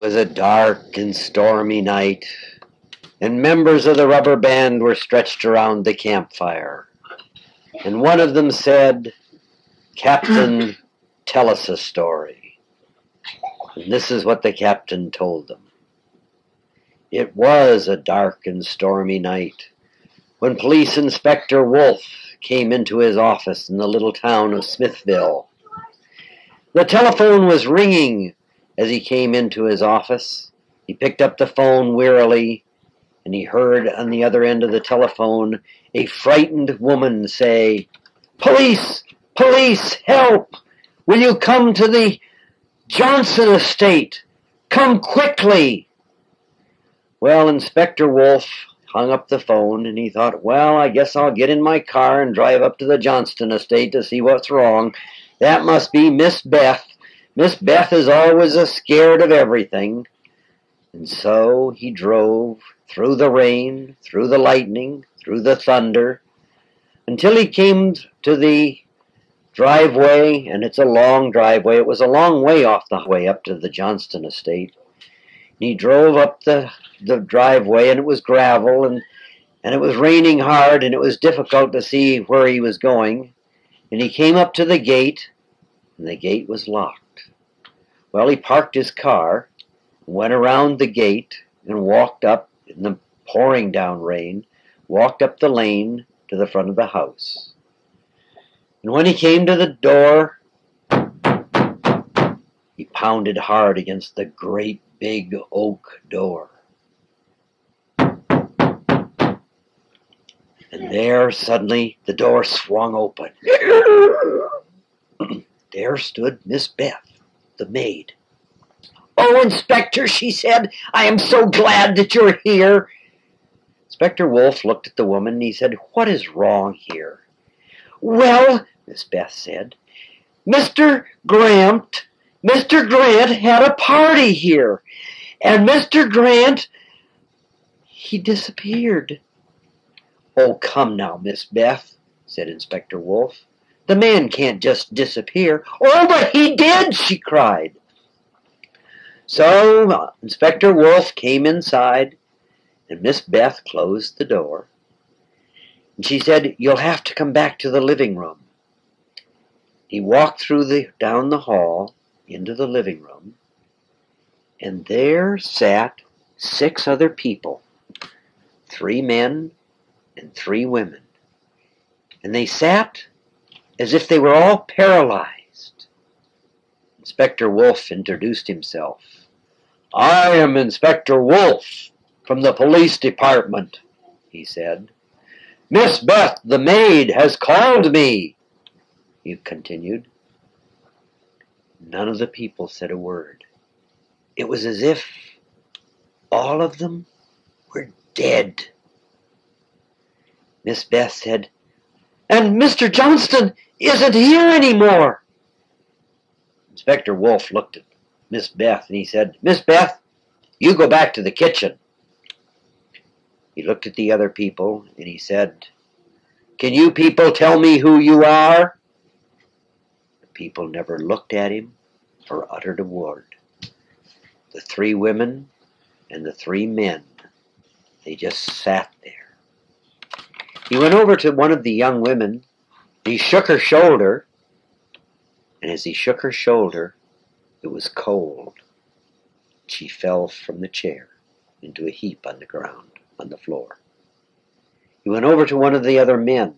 It was a dark and stormy night, and members of the rubber band were stretched around the campfire. And one of them said, "Captain, tell us a story." And this is what the captain told them. It was a dark and stormy night when Police Inspector Wolfe came into his office in the little town of Smithville. The telephone was ringing as he came into his office. He picked up the phone wearily, and he heard on the other end of the telephone a frightened woman say, "Police! Police! Help! Will you come to the Johnson estate? Come quickly!" Well, Inspector Wolfe hung up the phone, and he thought, well, I guess I'll get in my car and drive up to the Johnston estate to see what's wrong. That must be Miss Beth. Miss Beth is always scared of everything. And so he drove through the rain, through the lightning, through the thunder, until he came to the driveway, and it's a long driveway. It was a long way off the way up to the Johnston estate. And he drove up the driveway, and it was gravel, and it was raining hard, and it was difficult to see where he was going. And he came up to the gate, and the gate was locked. Well, he parked his car, went around the gate, and walked up in the pouring down rain, walked up the lane to the front of the house. And when he came to the door, he pounded hard against the great big oak door. And there, suddenly, the door swung open. There stood Miss Beth, the maid. "Oh, Inspector," she said, "I am so glad that you're here." Inspector Wolfe looked at the woman, and he said, "What is wrong here?" "Well," Miss Beth said, Mr. Grant had a party here, and Mr. Grant, he disappeared." "Oh, come now, Miss Beth," said Inspector Wolfe. "The man can't just disappear." "Oh, but he did," she cried. So Inspector Wolfe came inside, and Miss Beth closed the door. And she said, "You'll have to come back to the living room." He walked down the hall into the living room, and there sat 6 other people, 3 men and 3 women. And they sat as if they were all paralyzed. Inspector Wolfe introduced himself. "I am Inspector Wolfe from the police department," he said. "Miss Beth, the maid, has called me," he continued. None of the people said a word. It was as if all of them were dead. Miss Beth said, "And Mr. Johnston isn't here anymore." Inspector Wolfe looked at Miss Beth, and he said, "Miss Beth, you go back to the kitchen." He looked at the other people, and he said, "Can you people tell me who you are?" The people never looked at him or uttered a word. The 3 women and the 3 men, they just sat there. He went over to one of the young women. He shook her shoulder, and as he shook her shoulder, it was cold. She fell from the chair into a heap on the ground, on the floor. He went over to one of the other men.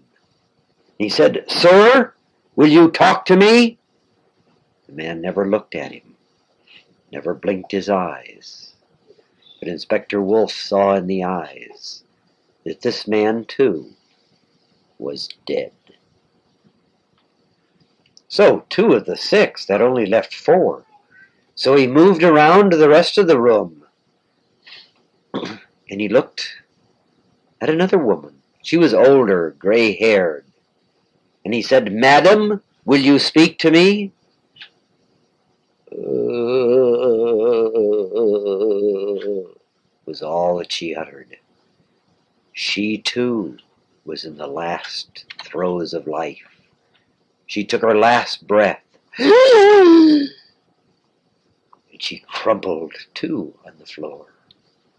He said, "Sir, will you talk to me?" The man never looked at him, never blinked his eyes. But Inspector Wolfe saw in the eyes that this man, too, was dead. So 2 of the 6, that only left 4. So he moved around to the rest of the room, and he looked at another woman. She was older, gray-haired. And he said, "Madam, will you speak to me?" Was all that she uttered. She, too, was in the last throes of life. She took her last breath. and she crumpled too on the floor.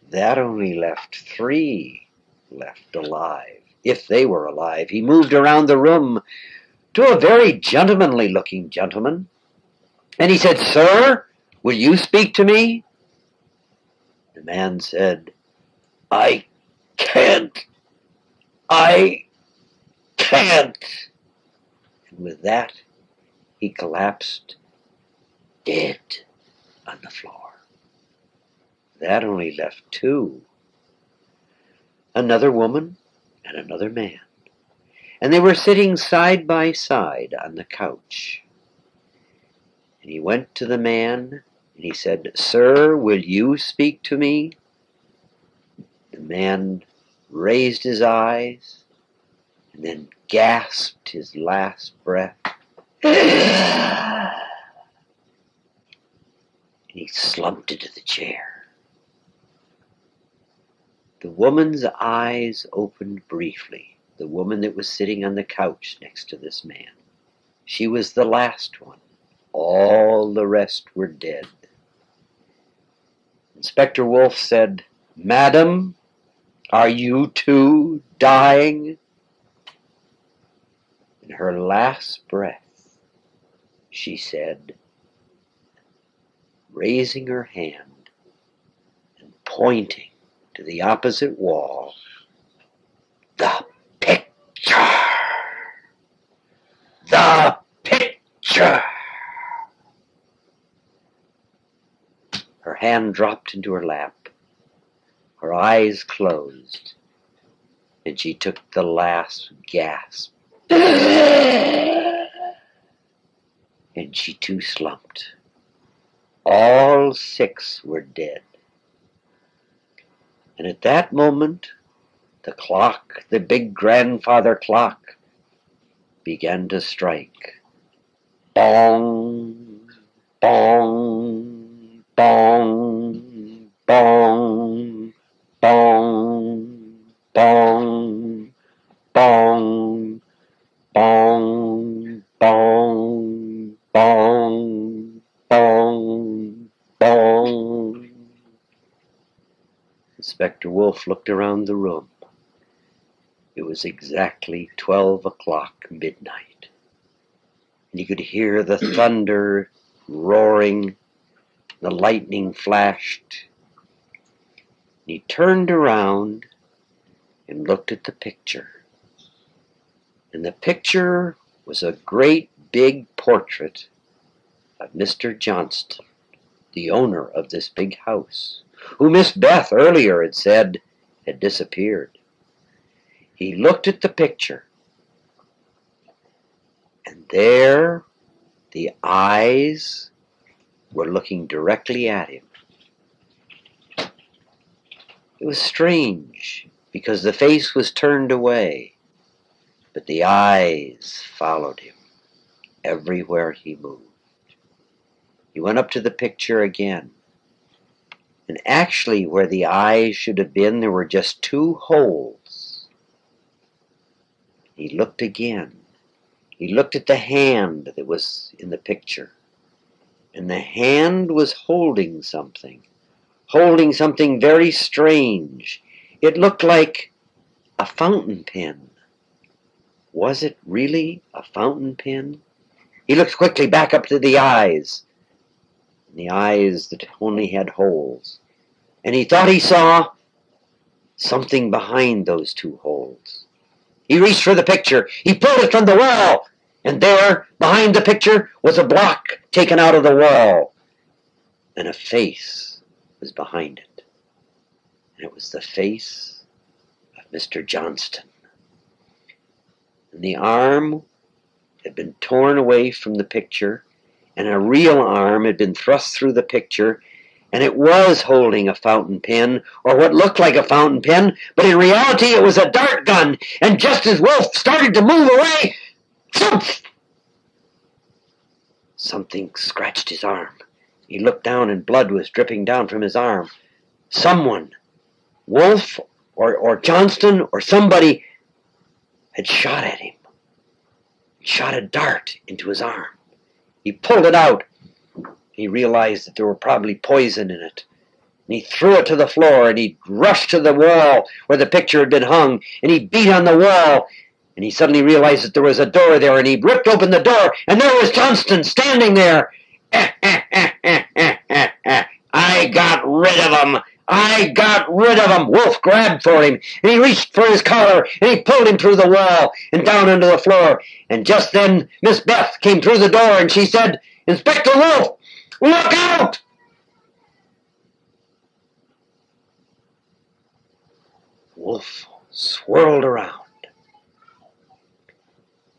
That only left 3 left alive, if they were alive. He moved around the room to a very gentlemanly-looking gentleman, and he said, "Sir, will you speak to me?" The man said, "I can't. I can't." And with that, he collapsed dead on the floor. That only left 2. Another woman and another man. And they were sitting side by side on the couch. And he went to the man and he said, "Sir, will you speak to me?" The man raised his eyes and then gasped his last breath. And he slumped into the chair. The woman's eyes opened briefly, the woman that was sitting on the couch next to this man. She was the last one. All the rest were dead. Inspector Wolfe said, "Madam, are you too dying?" In her last breath, she said, raising her hand and pointing to the opposite wall, "The picture! The picture!" Her hand dropped into her lap. Her eyes closed, and she took the last gasp. And she too slumped. All 6 were dead. And at that moment, the clock, the big grandfather clock, began to strike. Bong, bong, bong, bong, bong, bong, bong, bong, bong, bong, bong, bong. Inspector Wolfe looked around the room. It was exactly 12 o'clock midnight. And you could hear the thunder roaring, the lightning flashed. And he turned around and looked at the picture. And the picture was a great big portrait of Mr. Johnston, the owner of this big house, who Miss Beth earlier had said had disappeared. He looked at the picture, and there the eyes were looking directly at him. It was strange, because the face was turned away, but the eyes followed him everywhere he moved. He went up to the picture again, and actually where the eyes should have been, there were just 2 holes. He looked again. He looked at the hand that was in the picture, and the hand was holding something very strange. It looked like a fountain pen. Was it really a fountain pen? He looked quickly back up to the eyes that only had holes, and he thought he saw something behind those 2 holes. He reached for the picture. He pulled it from the wall, and there, behind the picture, was a block taken out of the wall, and a face was behind it. And it was the face of Mr. Johnston. And the arm had been torn away from the picture, and a real arm had been thrust through the picture, and it was holding a fountain pen, or what looked like a fountain pen, but in reality it was a dart gun. And just as Wolfe started to move away, thump! Something scratched his arm. He looked down, and blood was dripping down from his arm. Someone, Wolfe or Johnston or somebody, had shot at him. Shot a dart into his arm. He pulled it out, He realized that there were probably poison in it. And he threw it to the floor, and he rushed to the wall where the picture had been hung, and he beat on the wall, and he suddenly realized that there was a door there, and he ripped open the door, and there was Johnston standing there. I got rid of him. I got rid of him. Wolfe grabbed for him, and he reached for his collar, and he pulled him through the wall and down onto the floor. And just then Miss Beth came through the door, and she said, "Inspector Wolfe, look out!" Wolfe swirled around.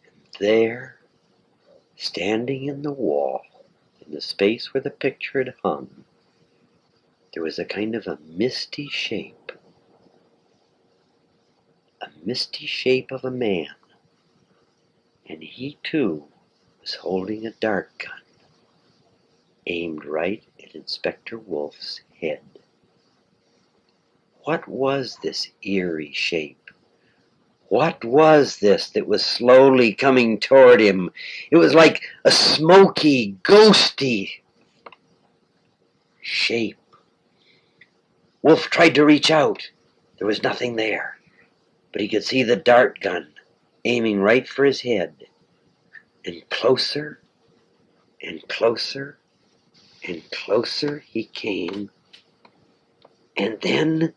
And there, standing in the wall, in the space where the picture had hung, there was a kind of a misty shape of a man, and he too was holding a dart gun, aimed right at Inspector Wolfe's head. What was this eerie shape? What was this that was slowly coming toward him? It was like a smoky, ghosty shape. Wolfe tried to reach out. There was nothing there, but he could see the dart gun aiming right for his head. And closer and closer and closer he came. And then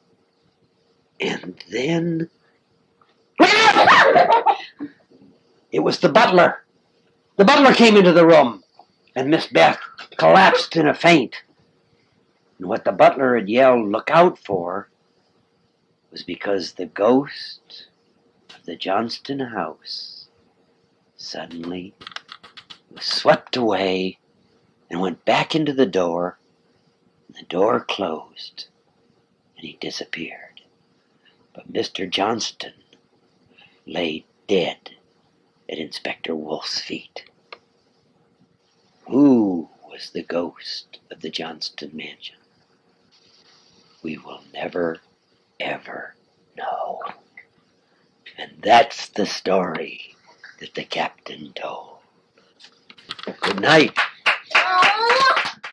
it was the butler. The butler came into the room, and Miss Beth collapsed in a faint. And what the butler had yelled, "Look out," for was because the ghost of the Johnston house suddenly was swept away and went back into the door, and the door closed, and he disappeared. But Mr. Johnston lay dead at Inspector Wolfe's feet. Who was the ghost of the Johnston mansion? We will never, ever know. And that's the story that the captain told. Good night.